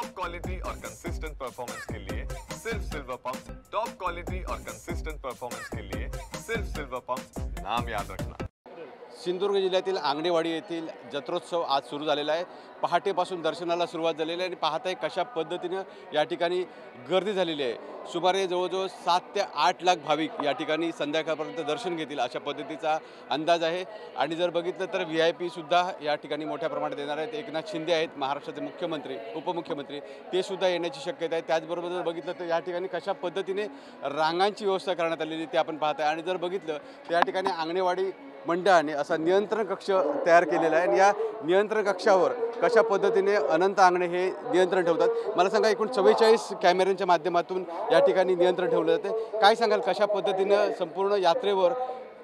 Top quality और consistent performance के लिए सिर्फ सिल्वर पंप। टॉप क्वालिटी और कंसिस्टेंट परफॉर्मेंस के लिए सिर्फ सिल्वर पंप, नाम याद रखना। सिंधुदुर्ग जिल्ह्यातील आंगणेवाडी येथील जत्रोत्सव आज सुरू झालेला आहे। पहाटेपासून दर्शनाला सुरुवात झालेली आहे आणि पाहताय कशा पद्धतीने या ठिकाणी गर्दी झालेली आहे। सुमारे जवळजवळ 7 ते 8 लाख भाविक या ठिकाणी संध्याकाळपर्यंत दर्शन घेतील अशा पद्धतीचा अंदाज आहे। आणि जर बघितलं तर VIP सुद्धा या ठिकाणी मोठ्या प्रमाणात येणार आहेत। एकनाथ शिंदे आहेत महाराष्ट्राचे मुख्यमंत्री, उपमुख्यमंत्री, ते सुद्धा येण्याची शक्यता आहे। त्याचबरोबर जर बघितलं तर या ठिकाणी कशा पद्धतीने रांगांची व्यवस्था करण्यात आलेली ते आपण पाहताय। आणि जर बघितलं तर या ठिकाणी आंगणेवाडी मंडळाने असा नियंत्रण कक्ष तयार केलेला आहे आणि या नियंत्रण कक्षावर कशा पद्धतीने अनंत आंगणे हे नियंत्रण ठेवतात। मला सांगा, एकूण 44 कॅमेऱ्यांच्या माध्यमातून या ठिकाणी नियंत्रण ठेवलं जाते। काय सांगाल, कशा पद्धतीने संपूर्ण यात्रेवर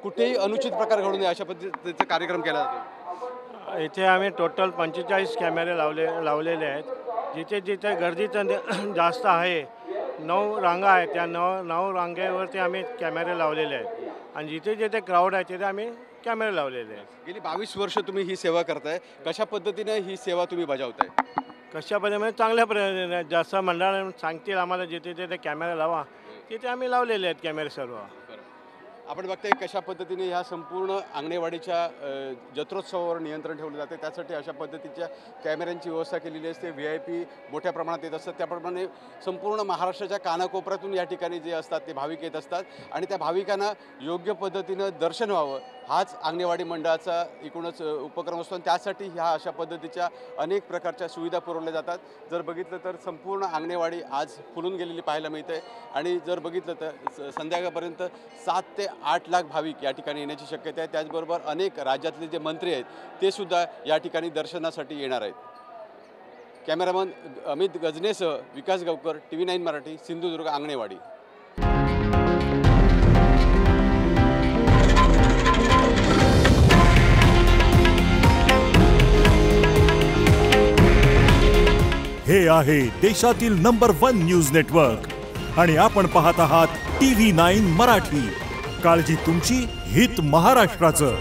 कुठेही अनुचित प्रकार घडू नये अशा पद्धतीचा कार्यक्रम केला जातो? इथे आम्ही टोटल 45 कॅमेरे लावलेले आहेत। जिथे जिथे गर्दी जास्त आहे, 9 रांगा आहेत, त्या 9 रांगेवरती आम्ही कॅमेरे लावलेले आहेत आणि जिथे जिथे क्राऊड आहे तिथे आम्ही कॅमेरे लावलेले आहेत। गेली 22 वर्ष तुम्ही ही सेवा करताय, कशा पद्धतीने ही सेवा तुम्ही बजावताय? कशा पद्धतीने चांगल्या पद्धतीने जसं मंडळाने सांगतील आम्हाला जिथे जिथे कॅमेरे लावा तिथे आम्ही लावलेले आहेत कॅमेरे सर्व। आपण बघताय कशा पद्धतीने ह्या संपूर्ण आंगणेवाडीच्या जत्रोत्सवावर नियंत्रण ठेवलं जाते। त्यासाठी अशा पद्धतीच्या कॅमेऱ्यांची व्यवस्था केलेली असते। VIP मोठ्या प्रमाणात येत असतात। त्याप्रमाणे संपूर्ण महाराष्ट्राच्या कानाकोपऱ्यातून या ठिकाणी जे असतात ते भाविक येत असतात आणि त्या भाविकांना योग्य पद्धतीनं दर्शन व्हावं हाच आंगणेवाडी मंडळाचा एकूणच उपक्रम असतो आणि त्यासाठी ह्या अशा पद्धतीच्या अनेक प्रकारच्या सुविधा पुरवल्या जातात। जर बघितलं तर संपूर्ण आंगणेवाडी आज फुलून गेलेली पाहायला मिळते आणि जर बघितलं तर संध्याकाळपर्यंत 7 ते 8 लाख भाविक या ठिकाणी येण्याची शक्यता आहे। त्याचबरोबर अनेक राज्यातले जे मंत्री आहेत ते सुद्धा या ठिकाणी दर्शनासाठी येणार आहेत। कॅमेरामन अमित गजनेसह विकास गावकर, TV9 मराठी, सिंधुदुर्ग आंगणेवाडी। हे आहे देशातील नंबर 1 न्यूज नेटवर्क आणि आपण पाहत आहात TV9 मराठी। काळजी तुमची, हित महाराष्ट्राचं।